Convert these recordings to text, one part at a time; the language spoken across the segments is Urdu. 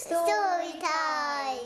Story time.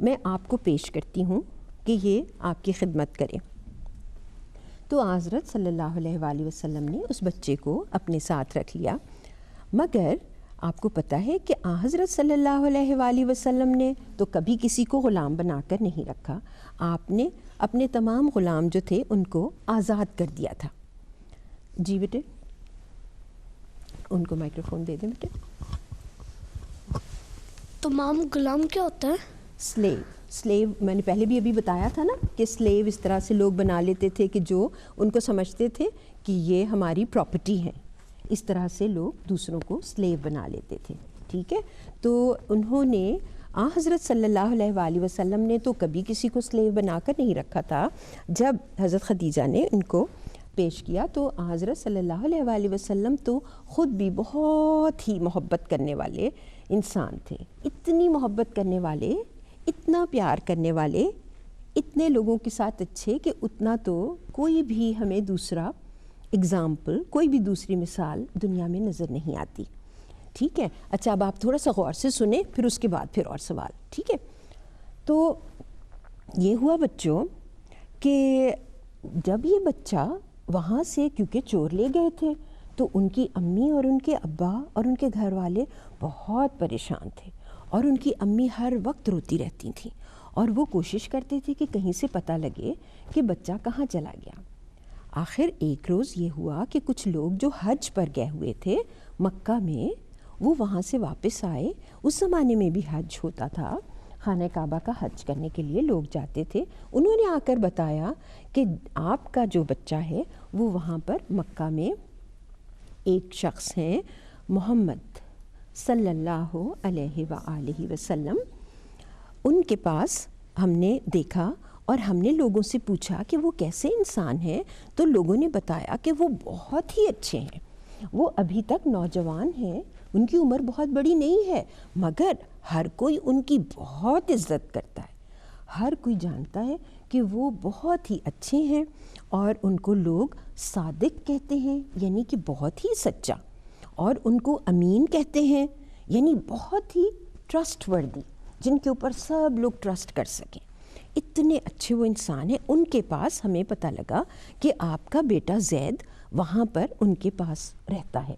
میں آپ کو پیش کرتی ہوں کہ یہ آپ کی خدمت کرے۔ تو حضرت صلی اللہ علیہ وآلہ وسلم نے اس بچے کو اپنے ساتھ رکھ لیا، مگر آپ کو پتہ ہے کہ حضرت صلی اللہ علیہ وآلہ وسلم نے تو کبھی کسی کو غلام بنا کر نہیں رکھا، آپ نے اپنے تمام غلام جو تھے ان کو آزاد کر دیا تھا۔ جی بیٹے، ان کو مائکرو فون دے دیں بیٹے۔ تمام غلام کیا ہوتا ہے؟ سلیو میں نے پہلے بھی ابھی بتایا تھا نا کہ سلیو اس طرح سے لوگ بنا لیتے تھے کہ جو ان کو سمجھتے تھے کہ یہ ہماری پراپرٹی ہیں، اس طرح سے لوگ دوسروں کو سلیو بنا لیتے تھے، ٹھیک ہے۔ تو انہوں نے حضرت صلی اللہ علیہ وآلہ وسلم نے تو کبھی کسی کو سلیو بنا کر نہیں رکھا تھا۔ جب حضرت خدیجہ نے ان کو پیش کیا تو حضرت صلی اللہ علیہ وآلہ وسلم تو خود بھی بہت ہی محبت کرنے والے انسان تھے، اتنی محبت کرنے والے، اتنا پیار کرنے والے، اتنے لوگوں کے ساتھ اچھے کہ اتنا تو کوئی بھی ہمیں دوسرا اگزامپل، کوئی بھی دوسری مثال دنیا میں نظر نہیں آتی، ٹھیک ہے۔ اچھا، اب آپ تھوڑا سا غور سے سنیں، پھر اس کے بعد پھر اور سوال، ٹھیک ہے۔ تو یہ ہوا بچوں کہ جب یہ بچہ وہاں سے، کیونکہ چور لے گئے تھے، تو ان کی امی اور ان کے ابا اور ان کے گھر والے بہت پریشان تھے، اور ان کی امی ہر وقت روتی رہتی تھیں، اور وہ کوشش کرتے تھے کہ کہیں سے پتہ لگے کہ بچہ کہاں چلا گیا۔ آخر ایک روز یہ ہوا کہ کچھ لوگ جو حج پر گئے ہوئے تھے مکہ میں، وہ وہاں سے واپس آئے۔ اس زمانے میں بھی حج ہوتا تھا، خانہ کعبہ کا حج کرنے کے لیے لوگ جاتے تھے۔ انہوں نے آ کر بتایا کہ آپ کا جو بچہ ہے وہ وہاں پر مکہ میں ایک شخص ہیں محمد صلی اللہ علیہ وآلہ وسلم، ان کے پاس ہم نے دیکھا اور ہم نے لوگوں سے پوچھا کہ وہ کیسے انسان ہیں، تو لوگوں نے بتایا کہ وہ بہت ہی اچھے ہیں، وہ ابھی تک نوجوان ہیں، ان کی عمر بہت بڑی نہیں ہے، مگر ہر کوئی ان کی بہت عزت کرتا ہے، ہر کوئی جانتا ہے کہ وہ بہت ہی اچھے ہیں، اور ان کو لوگ صادق کہتے ہیں، یعنی کہ بہت ہی سچا، اور ان کو امین کہتے ہیں، یعنی بہت ہی ٹرسٹ وردی، جن کے اوپر سب لوگ ٹرسٹ کر سکیں۔ اتنے اچھے وہ انسان ہیں۔ ان کے پاس ہمیں پتہ لگا کہ آپ کا بیٹا زید وہاں پر ان کے پاس رہتا ہے،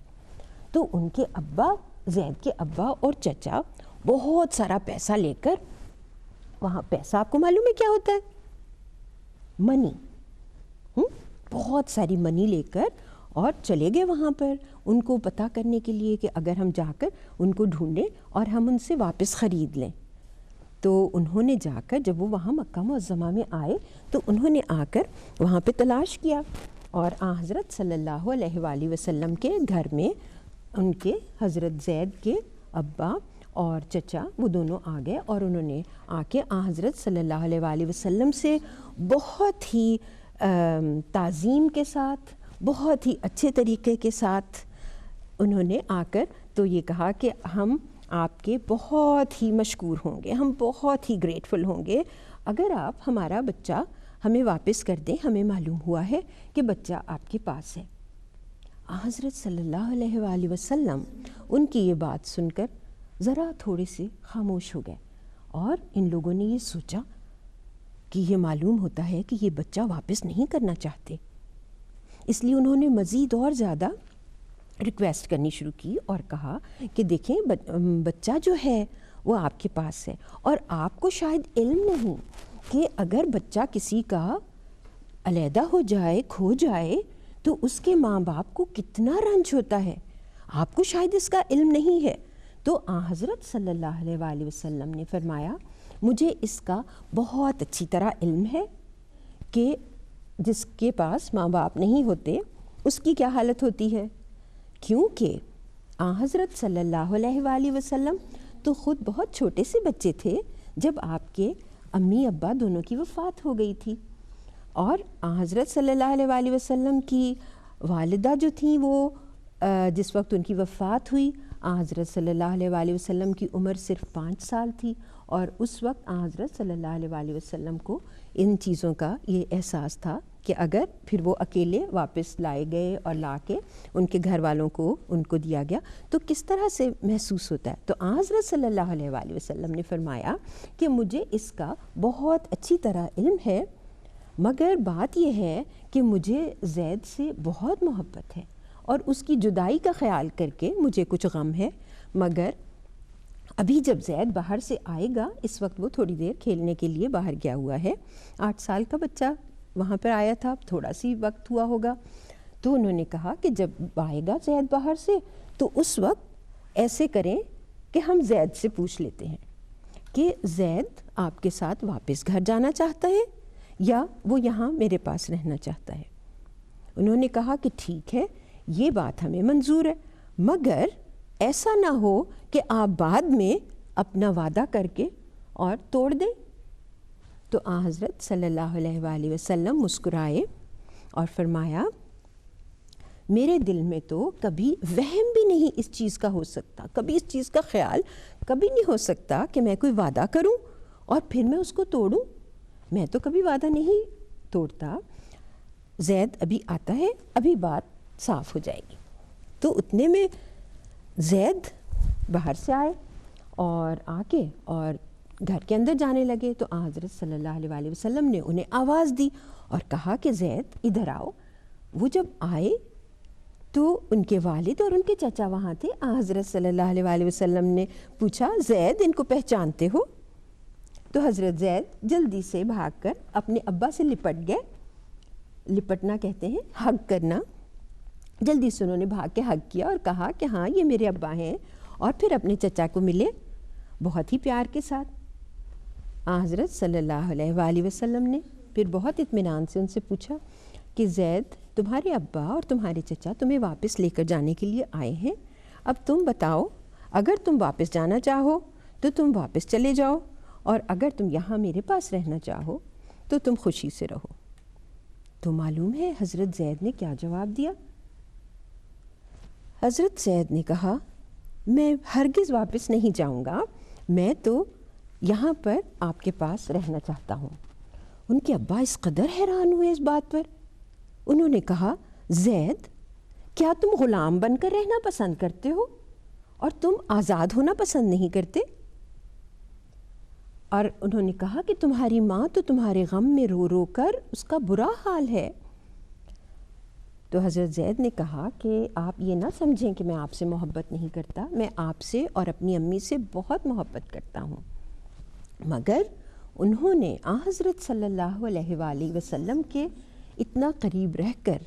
تو ان کے ابا، زید کے ابا اور چچا بہت سارا پیسہ لے کر وہاں، پیسہ آپ کو معلوم ہے کیا ہوتا ہے؟ منی، بہت ساری منی لے کر اور چلے گئے وہاں پر ان کو پتہ کرنے کے لیے کہ اگر ہم جا کر ان کو ڈھونڈیں اور ہم ان سے واپس خرید لیں۔ تو انہوں نے جا کر، جب وہ وہاں مکہ معظمہ میں آئے تو انہوں نے آ کر وہاں پہ تلاش کیا، اور حضرت صلی اللہ علیہ وآلہ وسلم کے گھر میں ان کے حضرت زید کے ابا اور چچا وہ دونوں آ گئے، اور انہوں نے آ کے حضرت صلی اللہ علیہ وآلہ وسلم سے بہت ہی تعظیم کے ساتھ، بہت ہی اچھے طریقے کے ساتھ انہوں نے آ کر تو یہ کہا کہ ہم آپ کے بہت ہی مشکور ہوں گے، ہم بہت ہی گریٹفل ہوں گے اگر آپ ہمارا بچہ ہمیں واپس کر دیں، ہمیں معلوم ہوا ہے کہ بچہ آپ کے پاس ہے۔ حضرت صلی اللہ علیہ وآلہ وسلم ان کی یہ بات سن کر ذرا تھوڑے سے خاموش ہو گئے، اور ان لوگوں نے یہ سوچا کہ یہ معلوم ہوتا ہے کہ یہ بچہ واپس نہیں کرنا چاہتے، اس لیے انہوں نے مزید اور زیادہ ریکویسٹ کرنی شروع کی اور کہا کہ دیکھیں بچہ جو ہے وہ آپ کے پاس ہے، اور آپ کو شاید علم نہیں کہ اگر بچہ کسی کا علیحدہ ہو جائے، کھو جائے، تو اس کے ماں باپ کو کتنا رنج ہوتا ہے، آپ کو شاید اس کا علم نہیں ہے۔ تو حضرت صلی اللہ علیہ وآلہ وسلم نے فرمایا مجھے اس کا بہت اچھی طرح علم ہے کہ جس کے پاس ماں باپ نہیں ہوتے اس کی کیا حالت ہوتی ہے، کیونکہ حضرت صلی اللہ علیہ وآلہ وسلم تو خود بہت چھوٹے سے بچے تھے جب آپ کے امی ابا دونوں کی وفات ہو گئی تھی، اور حضرت صلی اللہ علیہ وآلہ وسلم کی والدہ جو تھیں وہ جس وقت ان کی وفات ہوئی حضرت صلی اللہ علیہ وآلہ وسلم کی عمر صرف 5 سال تھی، اور اس وقت حضرت صلی اللہ علیہ وآلہ وسلم کو ان چیزوں کا یہ احساس تھا کہ اگر پھر وہ اکیلے واپس لائے گئے اور لا کے ان کے گھر والوں کو ان کو دیا گیا تو کس طرح سے محسوس ہوتا ہے. تو حضرت صلی اللہ علیہ وآلہ وسلم نے فرمایا کہ مجھے اس کا بہت اچھی طرح علم ہے، مگر بات یہ ہے کہ مجھے زید سے بہت محبت ہے اور اس کی جدائی کا خیال کر کے مجھے کچھ غم ہے. مگر ابھی جب زید باہر سے آئے گا، اس وقت وہ تھوڑی دیر کھیلنے کے لیے باہر گیا ہوا ہے، 8 سال کا بچہ وہاں پر آیا تھا، تھوڑا سی وقت ہوا ہوگا. تو انہوں نے کہا کہ جب آئے گا زید باہر سے تو اس وقت ایسے کریں کہ ہم زید سے پوچھ لیتے ہیں کہ زید آپ کے ساتھ واپس گھر جانا چاہتا ہے یا وہ یہاں میرے پاس رہنا چاہتا ہے. انہوں نے کہا کہ ٹھیک ہے، یہ بات ہمیں منظور ہے، مگر ایسا نہ ہو کہ آپ بعد میں اپنا وعدہ کر کے اور توڑ دیں. تو حضرت صلی اللہ علیہ وآلہ وسلم مسکرائے اور فرمایا میرے دل میں تو کبھی وہم بھی نہیں اس چیز کا ہو سکتا، کبھی اس چیز کا خیال کبھی نہیں ہو سکتا کہ میں کوئی وعدہ کروں اور پھر میں اس کو توڑوں. میں تو کبھی وعدہ نہیں توڑتا. زید ابھی آتا ہے، ابھی بات صاف ہو جائے گی. تو اتنے میں زید باہر سے آئے اور آ کے اور گھر کے اندر جانے لگے. تو حضرت صلی اللہ علیہ وآلہ وسلم نے انہیں آواز دی اور کہا کہ زید ادھر آؤ. وہ جب آئے تو ان کے والد اور ان کے چچا وہاں تھے. حضرت صلی اللہ علیہ وآلہ وسلم نے پوچھا زید ان کو پہچانتے ہو؟ تو حضرت زید جلدی سے بھاگ کر اپنے ابا سے لپٹ گئے. لپٹنا کہتے ہیں ہگ کرنا. جلدی سے انہوں نے بھاگ کے ہگ کیا اور کہا کہ ہاں یہ میرے ابا ہیں، اور پھر اپنے چچا کو ملے بہت ہی پیار کے ساتھ. حضرت صلی اللہ علیہ وآلہ وسلم نے پھر بہت اطمینان سے ان سے پوچھا کہ زید تمہارے ابا اور تمہارے چچا تمہیں واپس لے کر جانے کے لیے آئے ہیں، اب تم بتاؤ، اگر تم واپس جانا چاہو تو تم واپس چلے جاؤ، اور اگر تم یہاں میرے پاس رہنا چاہو تو تم خوشی سے رہو. تو معلوم ہے حضرت زید نے کیا جواب دیا؟ حضرت زید نے کہا میں ہرگز واپس نہیں جاؤں گا، میں تو یہاں پر آپ کے پاس رہنا چاہتا ہوں. ان کے ابا اس قدر حیران ہوئے اس بات پر. انہوں نے کہا زید کیا تم غلام بن کر رہنا پسند کرتے ہو اور تم آزاد ہونا پسند نہیں کرتے؟ اور انہوں نے کہا کہ تمہاری ماں تو تمہارے غم میں رو رو کر اس کا برا حال ہے. تو حضرت زید نے کہا کہ آپ یہ نہ سمجھیں کہ میں آپ سے محبت نہیں کرتا، میں آپ سے اور اپنی امی سے بہت محبت کرتا ہوں. مگر انہوں نے حضرت صلی اللہ علیہ وآلہ وسلم کے اتنا قریب رہ کر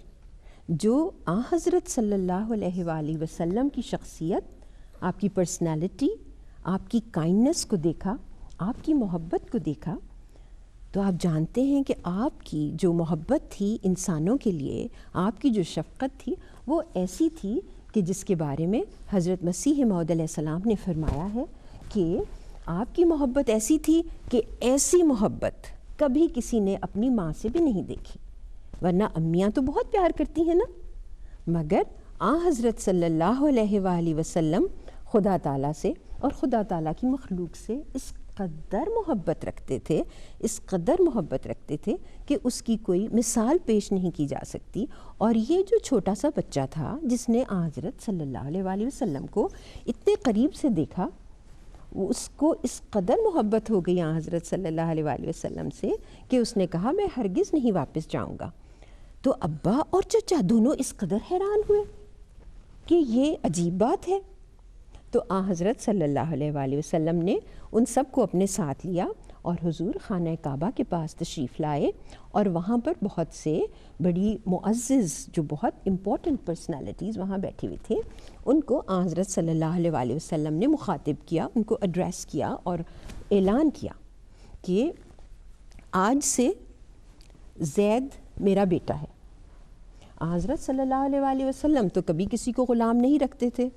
جو حضرت صلی اللہ علیہ وآلہ وسلم کی شخصیت، آپ کی پرسنالٹی، آپ کی کائنڈنس کو دیکھا، آپ کی محبت کو دیکھا، تو آپ جانتے ہیں کہ آپ کی جو محبت تھی انسانوں کے لیے، آپ کی جو شفقت تھی، وہ ایسی تھی کہ جس کے بارے میں حضرت مسیح موعود علیہ السلام نے فرمایا ہے کہ آپ کی محبت ایسی تھی کہ ایسی محبت کبھی کسی نے اپنی ماں سے بھی نہیں دیکھی. ورنہ امیاں تو بہت پیار کرتی ہیں نا، مگر حضرت صلی اللہ علیہ وآلہ وسلم خدا تعالیٰ سے اور خدا تعالیٰ کی مخلوق سے اس قدر محبت رکھتے تھے، اس قدر محبت رکھتے تھے کہ اس کی کوئی مثال پیش نہیں کی جا سکتی. اور یہ جو چھوٹا سا بچہ تھا جس نے حضرت صلی اللہ علیہ وآلہ وسلم کو اتنے قریب سے دیکھا، اس کو اس قدر محبت ہو گئی حضرت صلی اللہ علیہ وآلہ وسلم سے کہ اس نے کہا میں ہرگز نہیں واپس جاؤں گا. تو ابا اور چچا دونوں اس قدر حیران ہوئے کہ یہ عجیب بات ہے. تو حضرت صلی اللہ علیہ وآلہ وسلم نے ان سب کو اپنے ساتھ لیا اور حضور خانہ کعبہ کے پاس تشریف لائے، اور وہاں پر بہت سے بڑی معزز جو بہت امپورٹنٹ پرسنالٹیز وہاں بیٹھی ہوئی تھے، ان کو حضرت صلی اللہ علیہ وآلہ وسلم نے مخاطب کیا، ان کو ایڈریس کیا اور اعلان کیا کہ آج سے زید میرا بیٹا ہے. حضرت صلی اللہ علیہ وآلہ وسلم تو کبھی کسی کو غلام نہیں رکھتے تھے،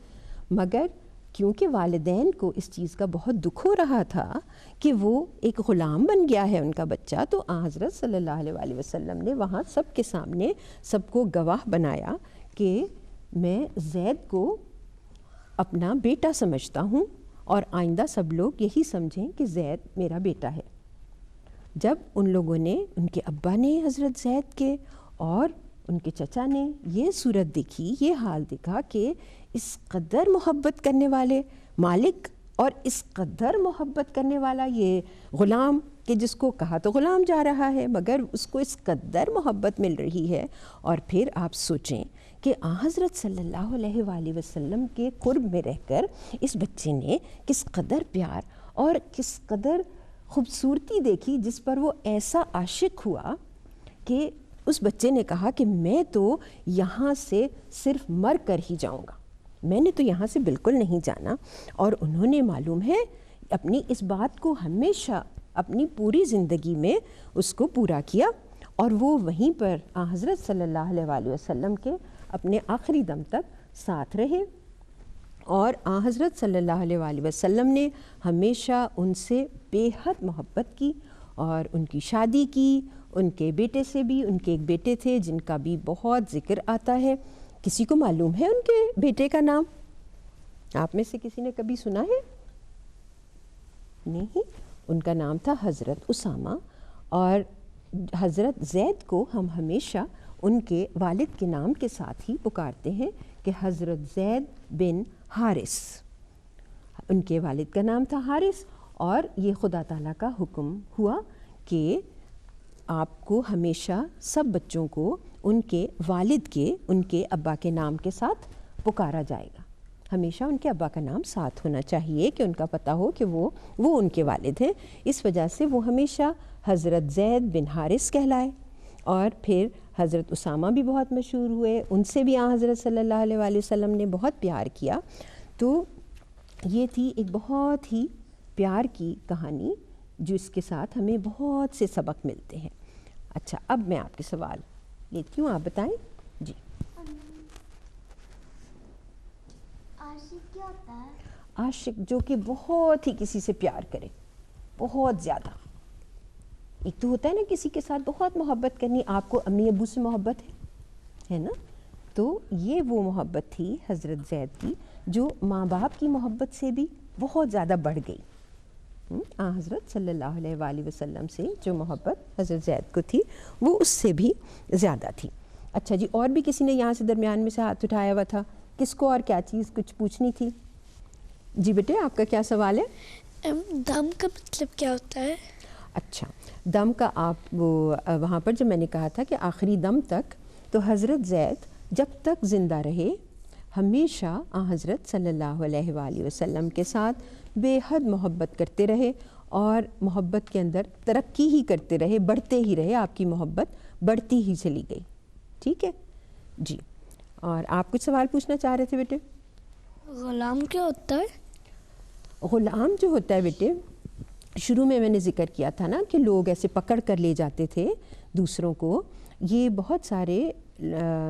مگر کیونکہ والدین کو اس چیز کا بہت دکھ ہو رہا تھا کہ وہ ایک غلام بن گیا ہے ان کا بچہ، تو حضرت صلی اللہ علیہ وآلہ وسلم نے وہاں سب کے سامنے سب کو گواہ بنایا کہ میں زید کو اپنا بیٹا سمجھتا ہوں، اور آئندہ سب لوگ یہی سمجھیں کہ زید میرا بیٹا ہے. جب ان لوگوں نے، ان کے ابا نے حضرت زید کے اور ان کے چچا نے یہ صورت دیکھی، یہ حال دیکھا کہ اس قدر محبت کرنے والے مالک اور اس قدر محبت کرنے والا یہ غلام، کہ جس کو کہا تو غلام جا رہا ہے مگر اس کو اس قدر محبت مل رہی ہے. اور پھر آپ سوچیں کہ حضرت صلی اللہ علیہ وآلہ وسلم کے قرب میں رہ کر اس بچے نے کس قدر پیار اور کس قدر خوبصورتی دیکھی، جس پر وہ ایسا عاشق ہوا کہ اس بچے نے کہا کہ میں تو یہاں سے صرف مر کر ہی جاؤں گا، میں نے تو یہاں سے بالکل نہیں جانا. اور انہوں نے معلوم ہے اپنی اس بات کو ہمیشہ اپنی پوری زندگی میں اس کو پورا کیا، اور وہ وہیں پر حضرت صلی اللہ علیہ وآلہ وسلم کے اپنے آخری دم تک ساتھ رہے. اور حضرت صلی اللہ علیہ وآلہ وسلم نے ہمیشہ ان سے بے حد محبت کی اور ان کی شادی کی. ان کے بیٹے سے بھی، ان کے ایک بیٹے تھے جن کا بھی بہت ذکر آتا ہے. کسی کو معلوم ہے ان کے بیٹے کا نام؟ آپ میں سے کسی نے کبھی سنا ہے؟ نہیں. ان کا نام تھا حضرت اسامہ. اور حضرت زید کو ہم ہمیشہ ان کے والد کے نام کے ساتھ ہی پکارتے ہیں کہ حضرت زید بن حارث. ان کے والد کا نام تھا حارث، اور یہ خدا تعالیٰ کا حکم ہوا کہ آپ کو ہمیشہ سب بچوں کو ان کے والد کے، ان کے ابا کے نام کے ساتھ پکارا جائے گا. ہمیشہ ان کے ابا کا نام ساتھ ہونا چاہیے کہ ان کا پتہ ہو کہ وہ ان کے والد ہیں. اس وجہ سے وہ ہمیشہ حضرت زید بن حارث کہلائے. اور پھر حضرت اسامہ بھی بہت مشہور ہوئے، ان سے بھی حضرت صلی اللہ علیہ وآلہ وسلم نے بہت پیار کیا. تو یہ تھی ایک بہت ہی پیار کی کہانی جس کے ساتھ ہمیں بہت سے سبق ملتے ہیں. اچھا، اب میں آپ کے سوال لیتی ہوں، آپ بتائیں. جی. عاشق کیا ہوتا ہے؟ عاشق جو کہ بہت ہی کسی سے پیار کرے، بہت زیادہ. ایک تو ہوتا ہے نا کسی کے ساتھ بہت محبت کرنی. آپ کو امی ابو سے محبت ہے نا، تو یہ وہ محبت تھی حضرت زید کی جو ماں باپ کی محبت سے بھی بہت زیادہ بڑھ گئی. حضرت صلی اللہ علیہ وآلہ وسلم سے جو محبت حضرت زید کو تھی وہ اس سے بھی زیادہ تھی. اچھا جی، اور بھی کسی نے یہاں سے درمیان میں سے ہاتھ اٹھایا ہوا تھا؟ کس کو اور کیا چیز کچھ پوچھنی تھی؟ جی بیٹے، آپ کا کیا سوال ہے؟ دم کا مطلب کیا ہوتا ہے؟ اچھا، دم کا آپ وہاں پر جب میں نے کہا تھا کہ آخری دم تک، تو حضرت زید جب تک زندہ رہے ہمیشہ حضرت صلی اللہ علیہ وآلہ وسلم کے ساتھ بے حد محبت کرتے رہے، اور محبت کے اندر ترقی ہی کرتے رہے، بڑھتے ہی رہے. آپ کی محبت بڑھتی ہی چلی گئی. ٹھیک ہے جی. اور آپ کچھ سوال پوچھنا چاہ رہے تھے بیٹے؟ غلام کیا ہوتا ہے؟ غلام جو ہوتا ہے بیٹے، شروع میں نے ذکر کیا تھا نا کہ لوگ ایسے پکڑ کر لے جاتے تھے دوسروں کو. یہ بہت سارے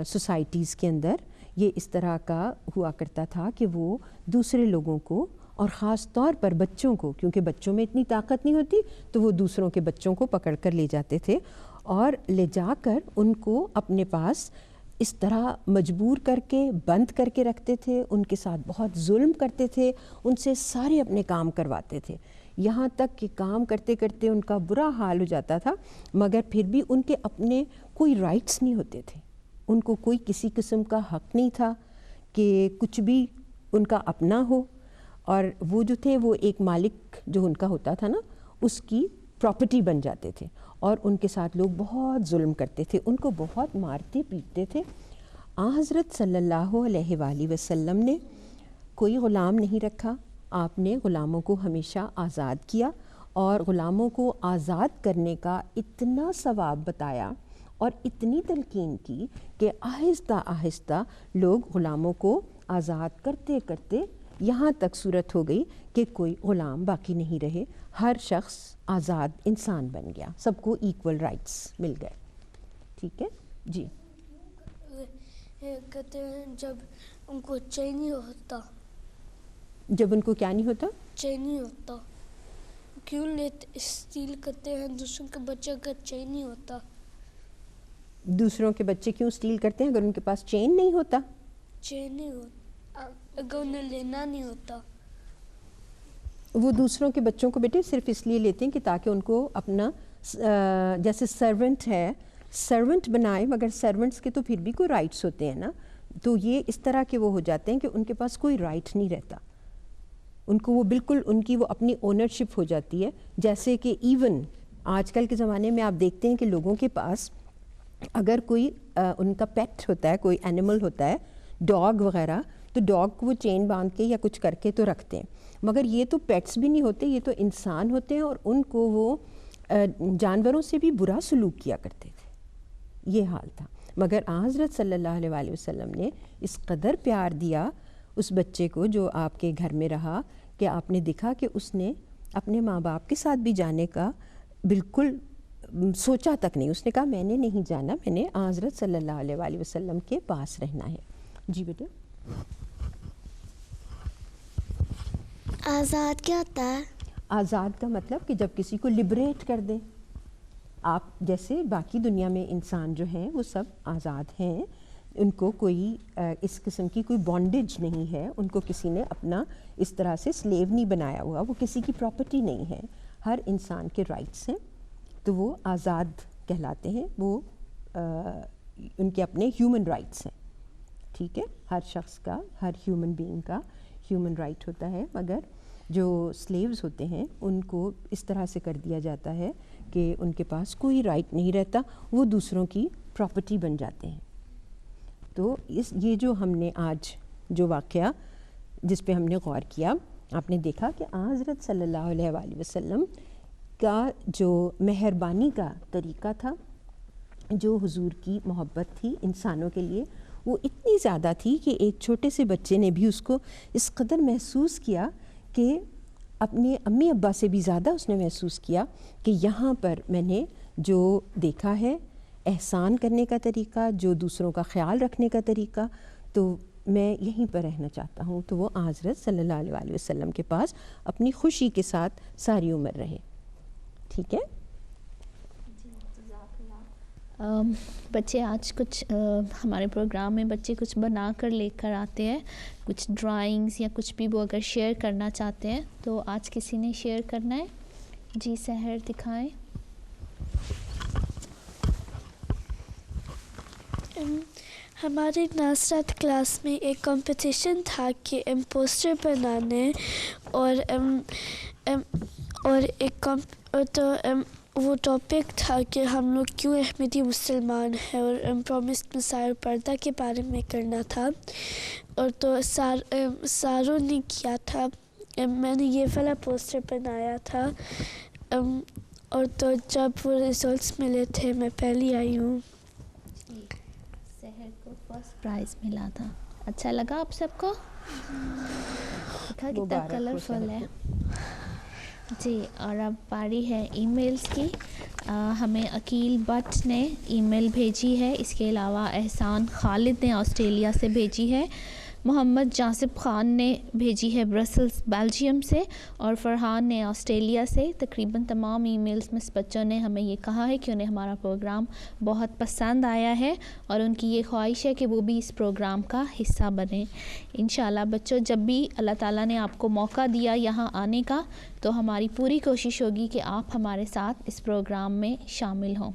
سوسائٹیز کے اندر یہ اس طرح کا ہوا کرتا تھا کہ وہ دوسرے لوگوں کو، اور خاص طور پر بچوں کو، کیونکہ بچوں میں اتنی طاقت نہیں ہوتی، تو وہ دوسروں کے بچوں کو پکڑ کر لے جاتے تھے اور لے جا کر ان کو اپنے پاس اس طرح مجبور کر کے بند کر کے رکھتے تھے. ان کے ساتھ بہت ظلم کرتے تھے، ان سے سارے اپنے کام کرواتے تھے، یہاں تک کہ کام کرتے کرتے ان کا برا حال ہو جاتا تھا. مگر پھر بھی ان کے اپنے کوئی رائٹس نہیں ہوتے تھے، ان کو کوئی کسی قسم کا حق نہیں تھا کہ کچھ بھی ان کا اپنا ہو. اور وہ جو تھے وہ ایک مالک جو ان کا ہوتا تھا نا، اس کی پراپرٹی بن جاتے تھے، اور ان کے ساتھ لوگ بہت ظلم کرتے تھے، ان کو بہت مارتے پیٹتے تھے. حضرت صلی اللہ علیہ وآلہ وسلم نے کوئی غلام نہیں رکھا. آپ نے غلاموں کو ہمیشہ آزاد کیا، اور غلاموں کو آزاد کرنے کا اتنا ثواب بتایا اور اتنی تلقین کی کہ آہستہ آہستہ لوگ غلاموں کو آزاد کرتے کرتے یہاں تک صورت ہو گئی کہ کوئی غلام باقی نہیں رہے. ہر شخص آزاد انسان بن گیا، سب کو ایکول رائٹس مل گئے. ٹھیک ہے جی. کہتے ہیں جب ان کو چین نہیں ہوتا. جب ان کو کیا نہیں ہوتا؟ چین نہیں ہوتا. کیوں لیتے اسٹیل کرتے ہیں دوسروں کے بچے کا چین نہیں ہوتا؟ دوسروں کے بچے کیوں اسٹیل کرتے ہیں اگر ان کے پاس چین نہیں ہوتا؟ چین نہیں ہوتا اگر انہیں لینا نہیں ہوتا. وہ دوسروں کے بچوں کو بیٹے صرف اس لیے لیتے ہیں کہ تاکہ ان کو اپنا جیسے سرونٹ ہے, سرونٹ بنائے مگر سرونٹس کے تو پھر بھی کوئی رائٹس ہوتے ہیں نا, تو یہ اس طرح کے وہ ہو جاتے ہیں کہ ان کے پاس کوئی رائٹ نہیں رہتا, ان کو وہ بالکل ان کی وہ اپنی اونرشپ ہو جاتی ہے. جیسے کہ ایون آج کل کے زمانے میں آپ دیکھتے ہیں کہ لوگوں کے پاس اگر کوئی ان کا پیٹ ہوتا ہے, کوئی اینیمل ہوتا ہے, ڈاگ وغیرہ, تو ڈاگ کو وہ چین باندھ کے یا کچھ کر کے تو رکھتے ہیں, مگر یہ تو پیٹس بھی نہیں ہوتے, یہ تو انسان ہوتے ہیں, اور ان کو وہ جانوروں سے بھی برا سلوک کیا کرتے تھے, یہ حال تھا. مگر حضرت صلی اللہ علیہ وآلہ وسلم نے اس قدر پیار دیا اس بچے کو جو آپ کے گھر میں رہا, کہ آپ نے دیکھا کہ اس نے اپنے ماں باپ کے ساتھ بھی جانے کا بالکل سوچا تک نہیں. اس نے کہا میں نے نہیں جانا, میں نے حضرت صلی اللہ علیہ وآلہ وسلم کے پاس رہنا ہے. جی بیٹے. آزاد کیا ہوتا ہے؟ آزاد کا مطلب کہ جب کسی کو لبریٹ کر دیں. آپ جیسے باقی دنیا میں انسان جو ہیں وہ سب آزاد ہیں, ان کو کوئی اس قسم کی کوئی بانڈیج نہیں ہے, ان کو کسی نے اپنا اس طرح سے سلیو نہیں بنایا ہوا, وہ کسی کی پراپرٹی نہیں ہے, ہر انسان کے رائٹس ہیں, تو وہ آزاد کہلاتے ہیں. وہ ان کے اپنے ہیومن رائٹس ہیں, ٹھیک ہے, ہر شخص کا, ہر ہیومن بینگ کا ہیومن رائٹ ہوتا ہے. مگر جو سلیوز ہوتے ہیں ان کو اس طرح سے کر دیا جاتا ہے کہ ان کے پاس کوئی رائٹ نہیں رہتا, وہ دوسروں کی پراپرٹی بن جاتے ہیں. تو یہ جو ہم نے آج جو واقعہ جس پہ ہم نے غور کیا, آپ نے دیکھا کہ حضرت صلی اللہ علیہ وآلہ وسلم کا جو مہربانی کا طریقہ تھا, جو حضور کی محبت تھی انسانوں کے لیے, وہ اتنی زیادہ تھی کہ ایک چھوٹے سے بچے نے بھی اس کو اس قدر محسوس کیا کہ اپنے امی ابا سے بھی زیادہ اس نے محسوس کیا کہ یہاں پر میں نے جو دیکھا ہے احسان کرنے کا طریقہ, جو دوسروں کا خیال رکھنے کا طریقہ, تو میں یہیں پر رہنا چاہتا ہوں. تو وہ حضرت صلی اللہ علیہ وآلہ وسلم کے پاس اپنی خوشی کے ساتھ ساری عمر رہے. ٹھیک ہے. بچے آج کچھ ہمارے پروگرام میں بچے کچھ بنا کر لے کر آتے ہیں, کچھ ڈرائنگز یا کچھ بھی وہ اگر شیئر کرنا چاہتے ہیں تو آج کسی نے شیئر کرنا ہے. جی سحر دکھائیں. ہمارے ناصرت کلاس میں ایک کمپٹیشن تھا کہ پوسٹر بنانے, اور ایک تو وہ ٹاپک تھا کہ ہم لوگ کیوں احمدی مسلمان ہیں, اور پرومسڈ مسائل پردہ کے بارے میں کرنا تھا. اور تو ساروں نے کیا تھا, میں نے یہ والا پوسٹر بنایا تھا, اور تو جب وہ ریزلٹس ملے تھے میں پہلی آئی ہوں. سحر کو فرسٹ پرائز ملا تھا. اچھا لگا آپ سب کو؟ دیکھا کتنا کلرفل ہے. جی, اور اب باری ہے ای میلز کی. ہمیں عقیل بٹ نے ای میل بھیجی ہے, اس کے علاوہ احسان خالد نے آسٹریلیا سے بھیجی ہے, محمد جاسب خان نے بھیجی ہے برسلز بیلجیم سے, اور فرحان نے آسٹریلیا سے. تقریباً تمام ای میلز میں بچوں نے ہمیں یہ کہا ہے کہ انہیں ہمارا پروگرام بہت پسند آیا ہے, اور ان کی یہ خواہش ہے کہ وہ بھی اس پروگرام کا حصہ بنیں. انشاءاللہ بچوں, جب بھی اللہ تعالیٰ نے آپ کو موقع دیا یہاں آنے کا, تو ہماری پوری کوشش ہوگی کہ آپ ہمارے ساتھ اس پروگرام میں شامل ہوں.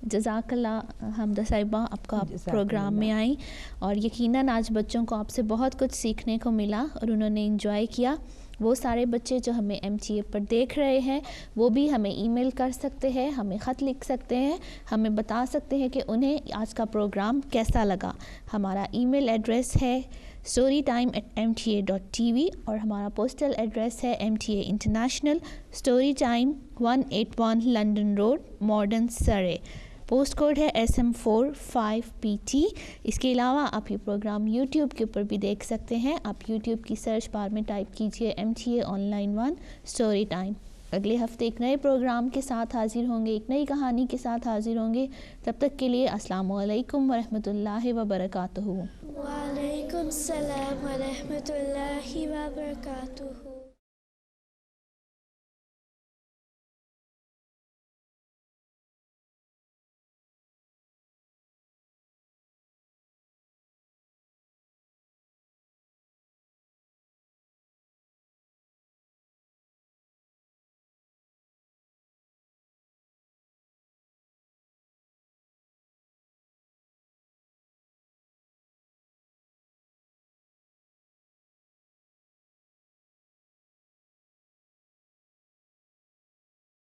جزاک اللہ حمدہ صاحبہ, آپ کا پروگرام میں آئیں, اور یقیناً آج بچوں کو آپ سے بہت کچھ سیکھنے کو ملا اور انہوں نے انجوائے کیا. وہ سارے بچے جو ہمیں MTA پر دیکھ رہے ہیں وہ بھی ہمیں ای میل کر سکتے ہیں, ہمیں خط لکھ سکتے ہیں, ہمیں بتا سکتے ہیں کہ انہیں آج کا پروگرام کیسا لگا. ہمارا ای میل ایڈریس ہے storytime@mta.tv, اور ہمارا پوسٹل ایڈریس ہے MTA international, story time 181 London road, modern سرے. پوسٹ کوڈ ہے SM45PT. اس کے علاوہ آپ یہ پروگرام یوٹیوب کے اوپر بھی دیکھ سکتے ہیں. آپ یوٹیوب کی سرچ بار میں ٹائپ کیجئے MTA آن-لائن 1 اسٹوری ٹائم. اگلے ہفتے ایک نئے پروگرام کے ساتھ حاضر ہوں گے, ایک نئی کہانی کے ساتھ حاضر ہوں گے. تب تک کے لیے السلام علیکم ورحمۃ اللہ وبرکاتہ. وعلیکم السلام ورحمۃ اللہ وبرکاتہ.